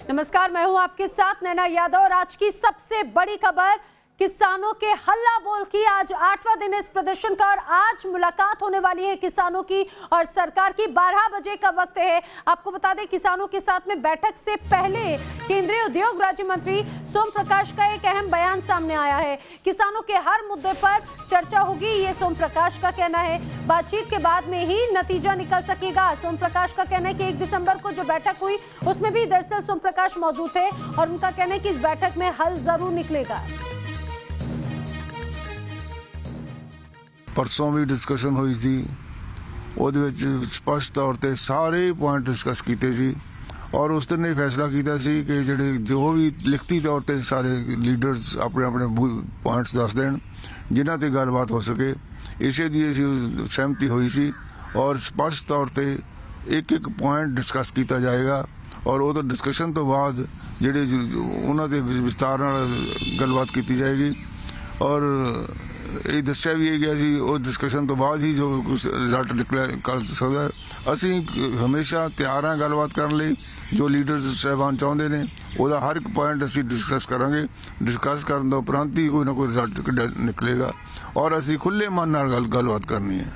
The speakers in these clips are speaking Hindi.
नमस्कार, मैं हूं आपके साथ नैना यादव और आज की सबसे बड़ी खबर किसानों के हल्ला बोल की। आज 8वां दिन इस प्रदर्शन का और आज मुलाकात होने वाली है किसानों की और सरकार की। 12 बजे का वक्त है। आपको बता दें, किसानों के साथ में बैठक से पहले केंद्रीय उद्योग राज्य मंत्री सोम प्रकाश का एक अहम बयान सामने आया है। किसानों के हर मुद्दे पर चर्चा होगी, ये सोम प्रकाश का कहना है। बातचीत के बाद में ही नतीजा निकल सकेगा। सोम प्रकाश का कहना है कि 1 दिसंबर को जो बैठक हुई उसमें भी दरअसल सोम प्रकाश मौजूद थे और उनका कहना है कि इस बैठक में हल जरूर निकलेगा। परसों भी डिस्कशन हुई थी, ਉਹਦੇ ਵਿੱਚ ਸਪਸ਼ਟ ਤੌਰ ਤੇ ਸਾਰੇ ਪੁਆਇੰਟ ਡਿਸਕਸ ਕੀਤੇ ਸੀ ਔਰ ਉਸ ਦਿਨ ਇਹ ਫੈਸਲਾ ਕੀਤਾ ਸੀ ਕਿ ਜਿਹੜੇ ਜੋ ਵੀ ਲਿਖਤੀ ਤੌਰ ਤੇ ਸਾਰੇ ਲੀਡਰਸ ਆਪਣੇ ਆਪਣੇ ਪੁਆਇੰਟਸ ਦੱਸ ਦੇਣ ਜਿਨ੍ਹਾਂ ਤੇ ਗੱਲਬਾਤ ਹੋ ਸਕੇ। ਇਸੇ ਦੀ ਅਸੀਂ ਸਹਿਮਤੀ ਹੋਈ ਸੀ ਔਰ ਸਪਸ਼ਟ ਤੌਰ ਤੇ ਇੱਕ ਇੱਕ ਪੁਆਇੰਟ ਡਿਸਕਸ ਕੀਤਾ ਜਾਏਗਾ ਔਰ ਉਹ ਤੋਂ ਡਿਸਕਸ਼ਨ ਤੋਂ ਬਾਅਦ ਜਿਹੜੇ ਉਹਨਾਂ ਦੇ ਵਿਸਤਾਰ ਨਾਲ ਗੱਲਬਾਤ ਕੀਤੀ ਜਾਏਗੀ ਔਰ ਇਹ ਦੱਸਿਆ ਵੀ ਗਿਆ ਸੀ ਉਹ ਡਿਸਕਸ਼ਨ ਤੋਂ ਬਾਅਦ ਹੀ ਜੋ ਰਿਜ਼ਲਟ ਨਿਕਲਿਆ ਕਰ ਸਕਦਾ। ਅਸੀਂ ਹਮੇਸ਼ਾ ਤਿਆਰ ਹਾਂ ਗੱਲਬਾਤ ਕਰਨ ਲਈ। ਜੋ ਲੀਡਰਸ ਸਾਹਿਬਾਨ ਚਾਹੁੰਦੇ ਨੇ ਉਹਦਾ ਹਰ ਇੱਕ ਪੁਆਇੰਟ ਅਸੀਂ ਡਿਸਕਸ ਕਰਾਂਗੇ। ਡਿਸਕਸ ਕਰਨ ਤੋਂ ਉਪਰੰਤ ਹੀ ਕੋਈ ਨਾ ਕੋਈ ਰਿਜ਼ਲਟ ਨਿਕਲੇਗਾ ਔਰ ਅਸੀਂ ਖੁੱਲੇ ਮਨ ਨਾਲ ਗੱਲਬਾਤ ਕਰਨੀ ਹੈ।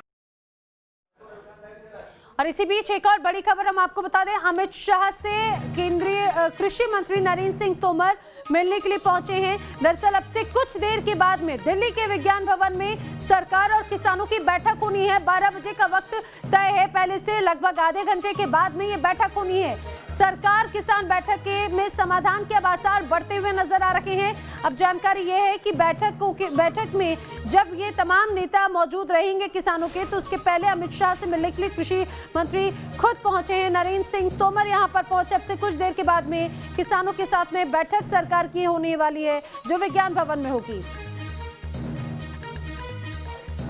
और इसी बीच एक और बड़ी खबर हम आपको बता दें, अमित शाह से केंद्रीय कृषि मंत्री नरेंद्र सिंह तोमर मिलने के लिए पहुंचे हैं। दरअसल अब से कुछ देर के बाद में दिल्ली के विज्ञान भवन में सरकार और किसानों की बैठक होनी है। 12 बजे का वक्त तय है, पहले से लगभग आधे घंटे के बाद में ये बैठक होनी है। सरकार किसान बैठक के में समाधान के आसार बढ़ते हुए नजर आ रहे हैं। अब जानकारी यह है कि बैठक में जब ये तमाम नेता मौजूद रहेंगे किसानों के, तो उसके पहले अमित शाह से मिलने के लिए कृषि मंत्री खुद पहुंचे हैं। नरेंद्र सिंह तोमर यहां पर पहुंचे। अब से कुछ देर के बाद में किसानों के साथ में बैठक सरकार की होने वाली है जो विज्ञान भवन में होगी।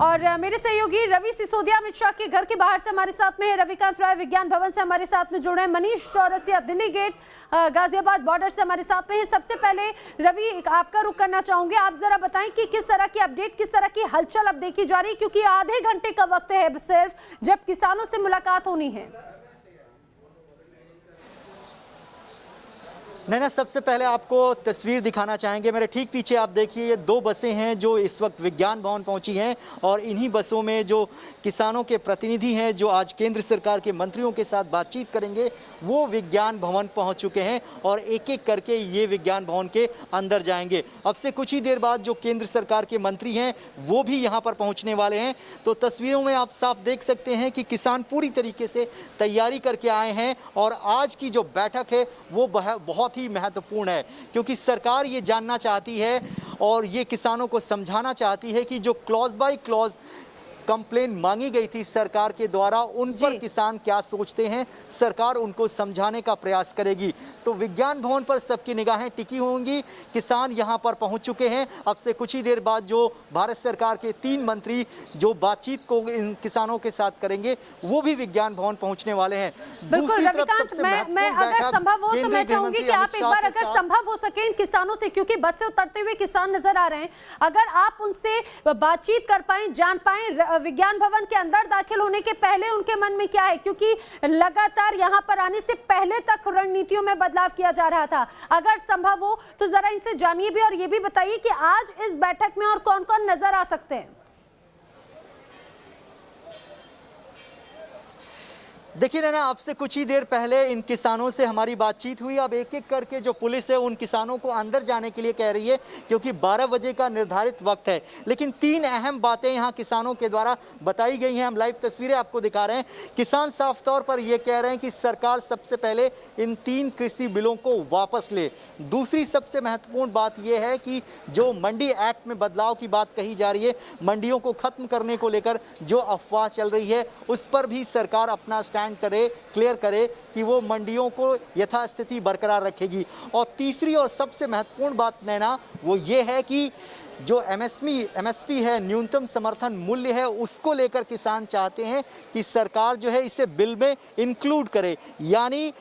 और मेरे सहयोगी रवि सिसोदिया अमित शाह के घर के बाहर से हमारे साथ में है। रविकांत राय विज्ञान भवन से हमारे साथ में जुड़े हैं। मनीष चौरसिया दिल्ली गेट गाजियाबाद बॉर्डर से हमारे साथ में है। सबसे पहले रवि, आपका रुख करना चाहूंगे। आप जरा बताएं कि किस तरह की अपडेट, किस तरह की हलचल अब देखी जा रही है, क्योंकि आधे घंटे का वक्त है सिर्फ जब किसानों से मुलाकात होनी है। नैना, सबसे पहले आपको तस्वीर दिखाना चाहेंगे। मेरे ठीक पीछे आप देखिए, ये 2 बसें हैं जो इस वक्त विज्ञान भवन पहुंची हैं और इन्हीं बसों में जो किसानों के प्रतिनिधि हैं जो आज केंद्र सरकार के मंत्रियों के साथ बातचीत करेंगे वो विज्ञान भवन पहुंच चुके हैं और एक एक करके ये विज्ञान भवन के अंदर जाएंगे। अब से कुछ ही देर बाद जो केंद्र सरकार के मंत्री हैं वो भी यहाँ पर पहुँचने वाले हैं। तो तस्वीरों में आप साफ देख सकते हैं कि किसान पूरी तरीके से तैयारी करके आए हैं और आज की जो बैठक है वो बहुत ही महत्वपूर्ण है, क्योंकि सरकार ये जानना चाहती है और ये किसानों को समझाना चाहती है कि जो क्लॉज बाय क्लॉज कंप्लेन मांगी गई थी सरकार के द्वारा, उन पर किसान क्या सोचते हैं, सरकार उनको समझाने का प्रयास करेगी। तो विज्ञान भवन पर सबकी निगाहें टिकी होंगी। किसान यहां पर पहुंच चुके हैं। अब से कुछ ही देर बाद जो भारत सरकार के 3 मंत्री जो बातचीत को इन किसानों के साथ करेंगे वो भी विज्ञान भवन पहुंचने वाले हैं। बिल्कुल रविकांत, मैं अगर संभव हो तो मैं चाहूंगी कि आप एक बार अगर संभव हो सके इन किसानों से, क्योंकि बस से उतरते हुए किसान नजर आ रहे हैं, अगर आप उनसे बातचीत कर पाए, जान पाए विज्ञान भवन के अंदर दाखिल होने के पहले उनके मन में क्या है, क्योंकि लगातार यहां पर आने से पहले तक रणनीतियों में बदलाव किया जा रहा था। अगर संभव हो तो जरा इनसे जानिए भी और ये भी बताइए कि आज इस बैठक में और कौन कौन नजर आ सकते हैं। देखिए ना, आपसे कुछ ही देर पहले इन किसानों से हमारी बातचीत हुई। अब एक एक करके जो पुलिस है उन किसानों को अंदर जाने के लिए कह रही है, क्योंकि 12 बजे का निर्धारित वक्त है। लेकिन 3 अहम बातें यहाँ किसानों के द्वारा बताई गई हैं। हम लाइव तस्वीरें आपको दिखा रहे हैं। किसान साफ तौर पर ये कह रहे हैं कि सरकार सबसे पहले इन 3 कृषि बिलों को वापस ले। दूसरी सबसे महत्वपूर्ण बात यह है कि जो मंडी एक्ट में बदलाव की बात कही जा रही है, मंडियों को खत्म करने को लेकर जो अफवाह चल रही है उस पर भी सरकार अपना करे, क्लियर करे कि वो मंडियों को यथास्थिति बरकरार रखेगी। और तीसरी और सबसे महत्वपूर्ण बात नैना वो ये है कि जो एमएसपी है, न्यूनतम समर्थन मूल्य है, उसको लेकर किसान चाहते हैं कि सरकार जो है इसे बिल में इंक्लूड करे। यानी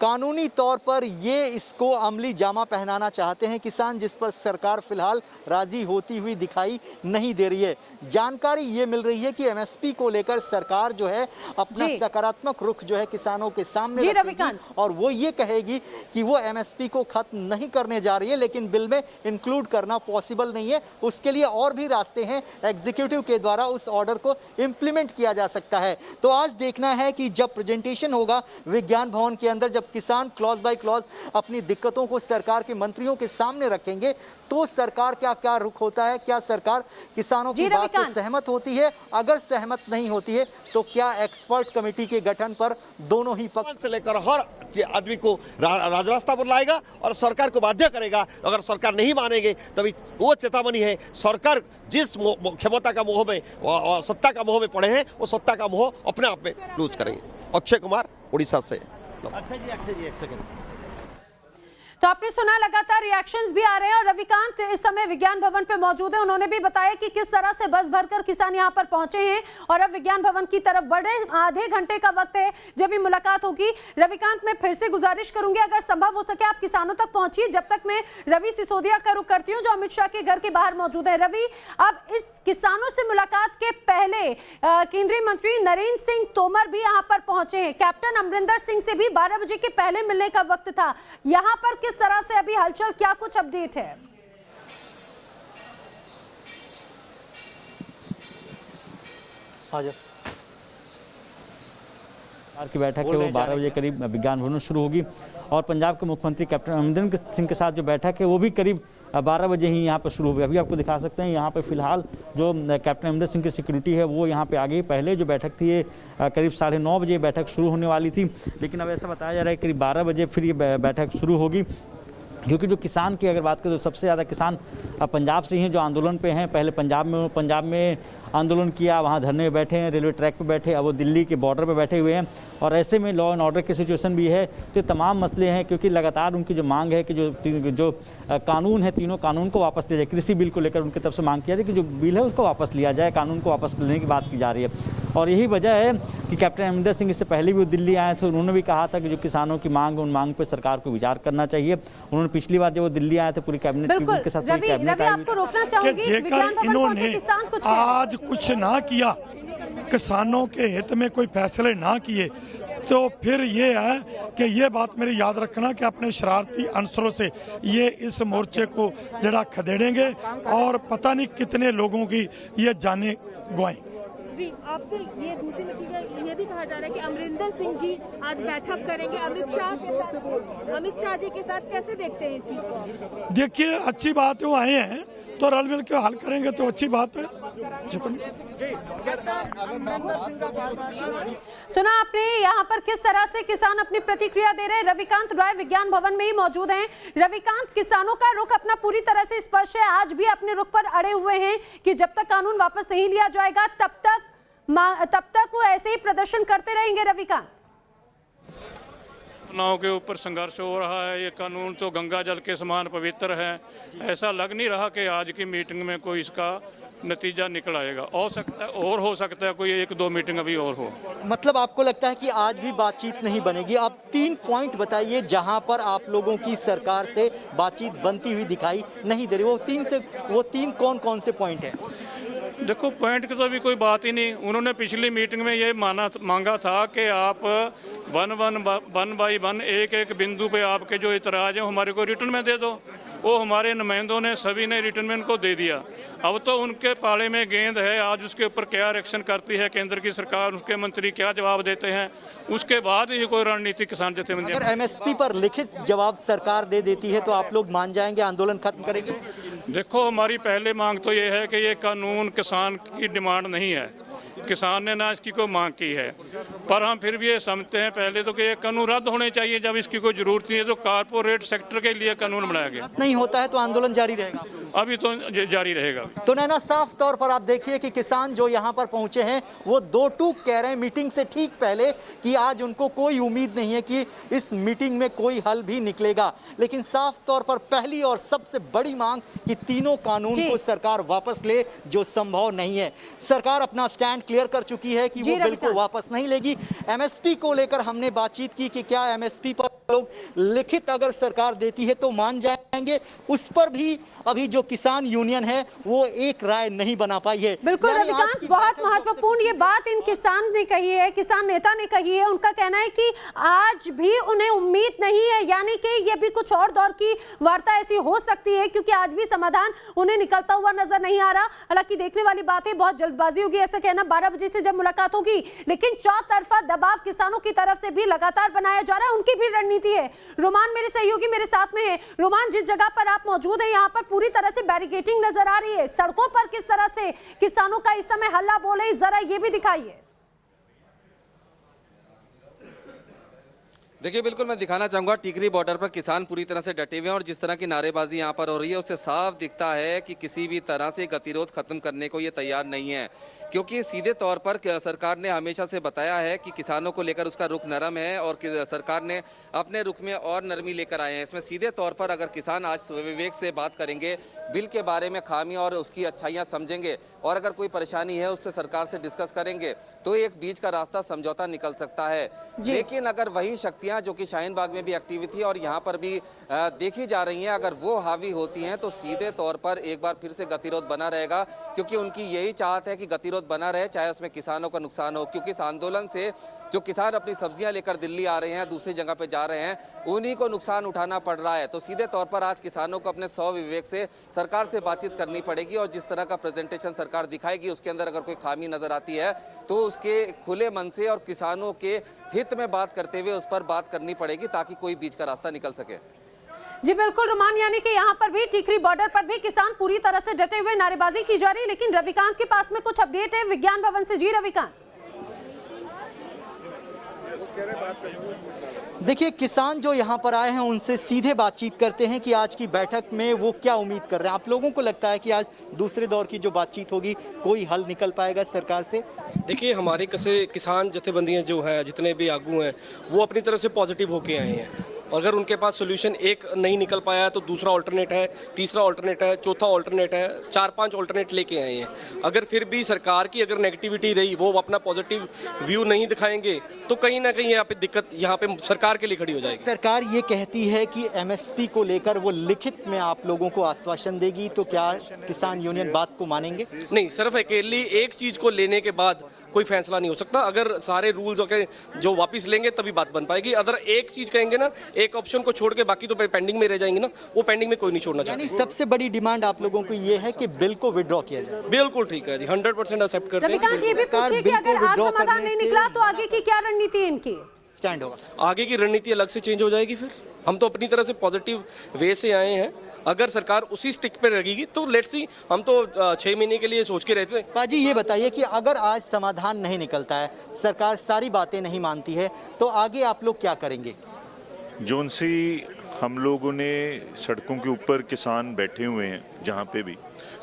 कानूनी तौर पर ये इसको अमली जामा पहनाना चाहते हैं किसान, जिस पर सरकार फिलहाल राजी होती हुई दिखाई नहीं दे रही है। जानकारी ये मिल रही है कि एमएसपी को लेकर सरकार जो है अपना सकारात्मक रुख जो है किसानों के सामने रखेगी और वो ये कहेगी कि वो एमएसपी को खत्म नहीं करने जा रही है, लेकिन बिल में इंक्लूड करना पॉसिबल नहीं है। उसके लिए और भी रास्ते हैं, एग्जीक्यूटिव के द्वारा उस ऑर्डर को इंप्लीमेंट किया जा सकता है। तो आज देखना है कि जब प्रेजेंटेशन होगा विज्ञान भवन के अंदर, जब किसान क्लॉज बाय क्लॉज अपनी दिक्कतों को सरकार के मंत्रियों के सामने रखेंगे, तो सरकार क्या रुख होता है, क्या सरकार किसानों की बात से सहमत होती है, अगर सहमत नहीं होती है तो क्या एक्सपर्ट कमेटी के गठन पर दोनों ही पक्ष से लेकर हर आदमी को राजरास्ता पर लाएगा और सरकार को बाध्य करेगा। अगर सरकार नहीं मानेंगे तभी वो चेतावनी है, सरकार जिस क्षमता का मोह में और सत्ता का मोह में पड़े हैं वो सत्ता का मोह अपने आप में लूज करेंगे। अक्षय कुमार, उड़ीसा से। अक्षय जी एक सेकंड। तो आपने सुना, लगातार रिएक्शंस भी आ रहे हैं और रविकांत इस समय विज्ञान भवन पे मौजूद है। उन्होंने भी बताया कि किस तरह से बस भरकर किसान यहां पर पहुंचे हैं और अब विज्ञान भवन की तरफ बढ़े। आधे घंटे का वक्त है जब भी मुलाकात होगी। रविकांत, मैं फिर से गुजारिश करूंगी, अगर संभव हो सके आप किसानों तक पहुंचिए। जब तक मैं रवि सिसोदिया का रुख करती हूँ जो अमित शाह के घर के बाहर मौजूद है। रवि, अब इस किसानों से मुलाकात के पहले केंद्रीय मंत्री नरेंद्र सिंह तोमर भी यहाँ पर पहुंचे हैं। कैप्टन अमरिंदर सिंह से भी 12 बजे के पहले मिलने का वक्त था। यहाँ पर किस तरह से अभी हलचल, क्या कुछ अपडेट है? की बैठक है वो 12 बजे करीब विज्ञान भवन में शुरू होगी और पंजाब के मुख्यमंत्री कैप्टन अमरिंदर सिंह के साथ जो बैठक है वो भी करीब 12 बजे ही यहाँ पर शुरू होगी। अभी आपको दिखा सकते हैं यहाँ पर फिलहाल जो कैप्टन अमरिंदर सिंह की सिक्योरिटी है वो यहाँ पे आ गई। पहले जो बैठक थी ये करीब 9:30 बजे बैठक शुरू होने वाली थी, लेकिन अब ऐसा बताया जा रहा है करीब 12 बजे फिर ये बैठक शुरू होगी। क्योंकि जो किसान की अगर बात करें तो सबसे ज़्यादा किसान पंजाब से ही हैं जो आंदोलन पे हैं। पहले पंजाब में आंदोलन किया, वहाँ धरने में बैठे हैं, रेलवे ट्रैक पे बैठे, अब वो दिल्ली के बॉर्डर पे बैठे हुए हैं और ऐसे में लॉ एंड ऑर्डर की सिचुएशन भी है। तो ये तमाम मसले हैं क्योंकि लगातार उनकी जो मांग है कि जो कानून है, तीनों कानून को वापस लिया जाए। कृषि बिल को लेकर उनकी तरफ से मांग किया जाए कि जो बिल है उसको वापस लिया जाए, कानून को वापस लेने की बात की जा रही है। और यही वजह है कि कैप्टन अमरिंदर सिंह इससे पहले भी वो दिल्ली आए थे, उन्होंने भी कहा था कि जो किसानों की मांग है उन मांग पर सरकार को विचार करना चाहिए। उन्होंने पिछली बार जब वो दिल्ली आए थे पूरी कैबिनेट के साथ आपको रोकना चाहूंगी, इन्होंने आज कुछ ना किया, किसानों के हित में कोई फैसले ना किए, तो फिर ये है कि ये बात मेरी याद रखना कि अपने शरारती अंसरों से ये इस मोर्चे को जरा खदेड़ेंगे और पता नहीं कितने लोगों की ये जानें गंवाएं। जी, आपसे ये दूसरी चीज ये भी कहा जा रहा है कि अमरिंदर सिंह जी आज बैठक करेंगे अमित शाह जी के साथ, कैसे देखते हैं इस चीज को? देखिए, अच्छी बात है, वो आए हैं तो रल मिल के हल करेंगे तो अच्छी बात है। सुना आपने यहाँ पर किस तरह से किसान अपनी प्रतिक्रिया दे रहे हैं। रविकांत रॉय विज्ञान भवन में ही मौजूद हैं। रविकांत, किसानों का रुख अपना पूरी तरह से स्पष्ट है, आज भी अपने रुख पर अड़े हुए हैं कि जब तक कानून वापस नहीं लिया जाएगा तब तक वो ऐसे ही प्रदर्शन करते रहेंगे। रविकांत, नाव के ऊपर संघर्ष हो रहा है, ये कानून तो गंगा जल के समान पवित्र है। ऐसा लग नहीं रहा कि आज की मीटिंग में कोई इसका नतीजा निकल आएगा। हो सकता है कोई 1-2 मीटिंग अभी और हो। मतलब आपको लगता है कि आज भी बातचीत नहीं बनेगी? आप 3 पॉइंट बताइए जहां पर आप लोगों की सरकार से बातचीत बनती हुई दिखाई नहीं दे रही। वो तीन कौन से पॉइंट हैं? देखो, पॉइंट की तो अभी कोई बात ही नहीं। उन्होंने पिछली मीटिंग में ये मांगा था कि आप 1 बाई 1 एक बिंदु पे आपके जो इतराज हैं हमारे को रिटर्न में दे दो। वो हमारे नुमाइंदों ने सभी ने रिटर्न में उनको दे दिया। अब तो उनके पाले में गेंद है, आज उसके ऊपर क्या रिएक्शन करती है केंद्र की सरकार, उसके मंत्री क्या जवाब देते हैं, उसके बाद ये कोई रणनीति किसान जथेबंदी। अगर एमएसपी पर लिखित जवाब सरकार दे देती है तो आप लोग मान जाएंगे, आंदोलन खत्म करेंगे? देखो, हमारी पहले मांग तो ये है कि ये कानून किसान की डिमांड नहीं है, किसान ने ना इसकी कोई मांग की है, पर हम फिर भी ये समझते हैं पहले तो कि ये कानून रद्द होने चाहिए। जब इसकी कोई जरूरत नहीं है तो कारपोरेट सेक्टर के लिए कानून बनाया गया। नहीं होता है तो आंदोलन जारी रहेगा? अभी तो जारी रहेगा। तो नैना, साफ तौर पर आप देखिए कि किसान जो यहाँ पर पहुंचे हैं वो 2 टूक कह रहे हैं मीटिंग से ठीक पहले कि आज उनको कोई उम्मीद नहीं है कि इस मीटिंग में कोई हल भी निकलेगा। लेकिन साफ तौर पर पहली और सबसे बड़ी मांग कि तीनों कानून को सरकार वापस ले, जो संभव नहीं है। सरकार अपना स्टैंड क्लियर कर चुकी है कि वो बिल को वापस नहीं लेगी। एमएसपी को लेकर हमने बातचीत की कि क्या एमएसपी पर लोग लिखित अगर सरकार देती है तो मान जाएंगे। उस पर भी अभी जो किसान यूनियन है वो एक राय नहीं बना पाई है। बिल्कुल यानी आज रविकांत, की बहुत बैठक महत्वपूर्ण ये बात इन किसान ने कही है, किसान नेता ने कही है। उनका कहना है कि आज भी उन्हें उम्मीद नहीं है, यानी कि ये भी कुछ और दौर की वार्ता ऐसी हो सकती है, क्योंकि आज भी समाधान उन्हें निकलता हुआ नजर नहीं आ रहा। हालांकि देखने वाली बात है, बहुत जल्दबाजी होगी ऐसा कहना, 12 बजे से जब मुलाकात होगी, लेकिन चौतरफा दबाव किसानों की तरफ से भी लगातार बनाया जा रहा है। उनकी भी रणनीति है। रोमान मेरे सहयोगी मेरे साथ में है। रोमान, जिस जगह पर आप मौजूद हैं यहाँ पर पूरी तरह से बैरिकेडिंग नजर आ रही है। सड़कों पर किस तरह से किसानों का इस समय हल्ला बोल है, जरा ये भी दिखाइए। देखिए, बिल्कुल मैं दिखाना चाहूँगा, टिकरी बॉर्डर पर किसान पूरी तरह से डटे हुए हैं और जिस तरह की नारेबाजी यहाँ पर हो रही है उससे साफ दिखता है कि किसी भी तरह से गतिरोध खत्म करने को ये तैयार नहीं है, क्योंकि सीधे तौर पर सरकार ने हमेशा से बताया है कि किसानों को लेकर उसका रुख नरम है और सरकार ने अपने रुख में और नरमी लेकर आए हैं। इसमें सीधे तौर पर अगर किसान आज विवेक से बात करेंगे, बिल के बारे में खामी और उसकी अच्छाइयाँ समझेंगे और अगर कोई परेशानी है उससे सरकार से डिस्कस करेंगे तो एक बीच का रास्ता समझौता निकल सकता है। लेकिन अगर वही शक्तियाँ जो कि शाहीन बाग में भी एक्टिव थी और यहाँ पर भी देखी जा रही हैं, अगर वो हावी होती हैं तो सीधे तौर पर एक बार फिर से गतिरोध बना रहेगा, क्योंकि उनकी यही चाहत है कि गतिरोध बना रहे, चाहे उसमें किसानों का नुकसान हो। क्योंकि इस आंदोलन से जो किसान अपनी सब्जियां लेकर दिल्ली आ रहे हैं, दूसरी जगह पे जा रहे हैं, उन्हीं को नुकसान उठाना पड़ रहा है। तो सीधे तौर पर आज किसानों को अपने स्व विवेक से सरकार से बातचीत करनी पड़ेगी और जिस तरह का प्रेजेंटेशन सरकार दिखाएगी उसके अंदर अगर कोई खामी नजर आती है तो उसके खुले मन से और किसानों के हित में बात करते हुए उस पर बात करनी पड़ेगी ताकि कोई बीच का रास्ता निकल सके। जी बिल्कुल रोमान, यानी कि यहाँ पर भी टिकरी बॉर्डर पर भी किसान पूरी तरह से डटे हुए, नारेबाजी की जा रही है। लेकिन रविकांत के पास में कुछ अपडेट है विज्ञान भवन से। जी रविकांत। देखिए, किसान जो यहाँ पर आए हैं उनसे सीधे बातचीत करते हैं कि आज की बैठक में वो क्या उम्मीद कर रहे हैं। आप लोगों को लगता है कि आज दूसरे दौर की जो बातचीत होगी कोई हल निकल पाएगा सरकार से? देखिए, हमारे किसान जथेबंदियाँ जो है, जितने भी आगू हैं, वो अपनी तरफ से पॉजिटिव होके आए हैं। अगर उनके पास सोल्यूशन एक नहीं निकल पाया तो दूसरा ऑल्टरनेट है, तीसरा ऑल्टरनेट है, चौथा ऑल्टरनेट है, 4-5 ऑल्टरनेट लेके आए हैं। अगर फिर भी सरकार की अगर नेगेटिविटी रही, वो अपना पॉजिटिव व्यू नहीं दिखाएंगे तो कहीं ना कहीं यहाँ पे दिक्कत यहाँ पे सरकार के लिए खड़ी हो जाएगी। सरकार ये कहती है कि एमएसपी को लेकर वो लिखित में आप लोगों को आश्वासन देगी, तो क्या किसान यूनियन बात को मानेंगे? नहीं, सिर्फ अकेली एक चीज़ को लेने के बाद कोई फैसला नहीं हो सकता। अगर सारे रूल्स जो वापस लेंगे तभी बात बन पाएगी। अगर एक चीज़ कहेंगे ना, एक ऑप्शन को छोड़ के बाकी तो पेंडिंग में रह जाएंगे ना, वो पेंडिंग में कोई नहीं छोड़ना चाहता। यानी सबसे बड़ी डिमांड आप लोगों को ये है कि बिल को विड्रॉ किया जाए। बिल्कुल ठीक है जी, 100% एक्सेप्ट करते हैं। रविकांत, ये भी पूछिए कि अगर आज समाधान नहीं निकला तो आगे की क्या रणनीति है इनकी? स्टैंड होगा, आगे की रणनीति अलग से चेंज हो जाएगी। फिर हम तो अपनी तरफ से पॉजिटिव वे से आए हैं। अगर सरकार उसी स्टिक पे रहेगी तो लेट्स सी, हम तो 6 महीने के लिए सोच के रहते हैं। पाजी ये बताइए कि अगर आज समाधान नहीं निकलता है, सरकार सारी बातें नहीं मानती है, तो आगे आप लोग क्या करेंगे? जोन सी हम लोगों ने सड़कों के ऊपर किसान बैठे हुए हैं, जहाँ पे भी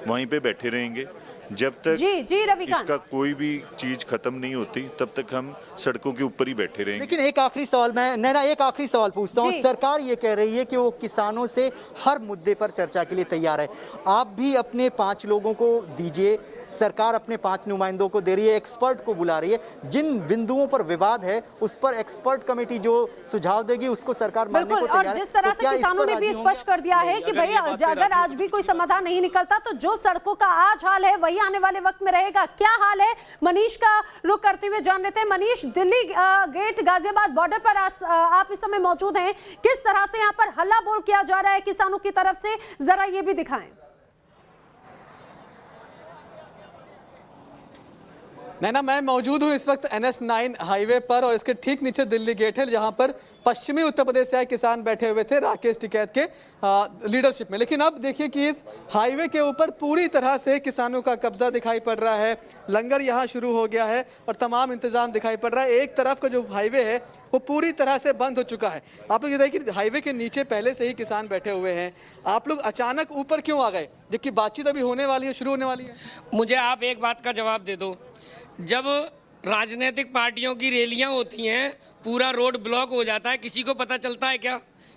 वहीं पे बैठे रहेंगे जब तक जी रविकांत, इसका कोई भी चीज खत्म नहीं होती तब तक हम सड़कों के ऊपर ही बैठे रहेंगे। लेकिन एक आखिरी सवाल, मैं नैना एक आखिरी सवाल पूछता हूँ। सरकार ये कह रही है कि वो किसानों से हर मुद्दे पर चर्चा के लिए तैयार है। आप भी अपने 5 लोगों को दीजिए, सरकार अपने 5 नुमाइंदों को दे रही है, एक्सपर्ट को बुला रही है। जिन बिंदुओं पर विवाद है उस पर एक्सपर्ट कमेटी जो सुझाव देगी उसको सरकार मानने को तैयार है। और जिस तरह से किसानों ने भी स्पष्ट कर दिया है कि भाई अगर आज भी कोई समाधान नहीं निकलता तो जो सड़कों का आज हाल है वही आने वाले वक्त में रहेगा। क्या हाल है, मनीष का रुख करते हुए जान लेते हैं। मनीष, दिल्ली गेट गाजियाबाद बॉर्डर पर आप इस समय मौजूद हैं, किस तरह से यहाँ पर हल्ला बोल किया जा रहा है किसानों की तरफ से, जरा ये भी दिखाएं। नैना, मैं मौजूद हूँ इस वक्त NS9 हाईवे पर और इसके ठीक नीचे दिल्ली गेट है, जहाँ पर पश्चिमी उत्तर प्रदेश से आए किसान बैठे हुए थे राकेश टिकैत के लीडरशिप में। लेकिन अब देखिए कि इस हाईवे के ऊपर पूरी तरह से किसानों का कब्जा दिखाई पड़ रहा है। लंगर यहाँ शुरू हो गया है और तमाम इंतजाम दिखाई पड़ रहा है। एक तरफ का जो हाईवे है वो पूरी तरह से बंद हो चुका है। आप लोग ये देखिए कि हाईवे के नीचे पहले से ही किसान बैठे हुए हैं। आप लोग अचानक ऊपर क्यों आ गए, जबकि बातचीत अभी होने वाली है, शुरू होने वाली है? मुझे आप एक बात का जवाब दे दो, जब राजनीतिक पार्टियों की रैलियां होती हैं पूरा रोड ब्लॉक हो जाता है, किसी को पता चलता है क्या?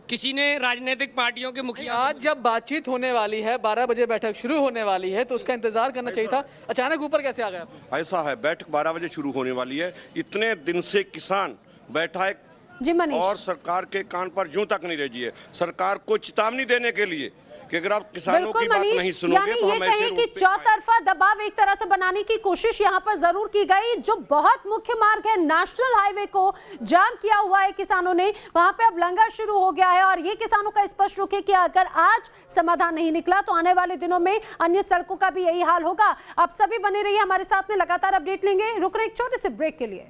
किसी ने राजनीतिक पार्टियों के मुखिया, आज जब बातचीत होने वाली है, 12 बजे बैठक शुरू होने वाली है, तो उसका इंतजार करना चाहिए था। अचानक ऊपर कैसे आ गए? ऐसा है, बैठक 12 बजे शुरू होने वाली है। इतने दिन से किसान बैठा है जी मनीष। और सरकार के कान पर जूं तक नहीं रही है, सरकार को चेतावनी देने के लिए कि अगर आप किसानों की बात नहीं सुनोगे तो हम ऐसे कि चौतरफा दबाव एक तरह से बनाने की कोशिश यहाँ पर जरूर की गई। जो बहुत मुख्य मार्ग है, नेशनल हाईवे को जाम किया हुआ है किसानों ने, वहां पे अब लंगर शुरू हो गया है और ये किसानों का स्पष्ट रुख है कि अगर आज समाधान नहीं निकला तो आने वाले दिनों में अन्य सड़कों का भी यही हाल होगा। आप सभी बने रहिए हमारे साथ में, लगातार अपडेट लेंगे। रुक रहे एक छोटे से ब्रेक के लिए।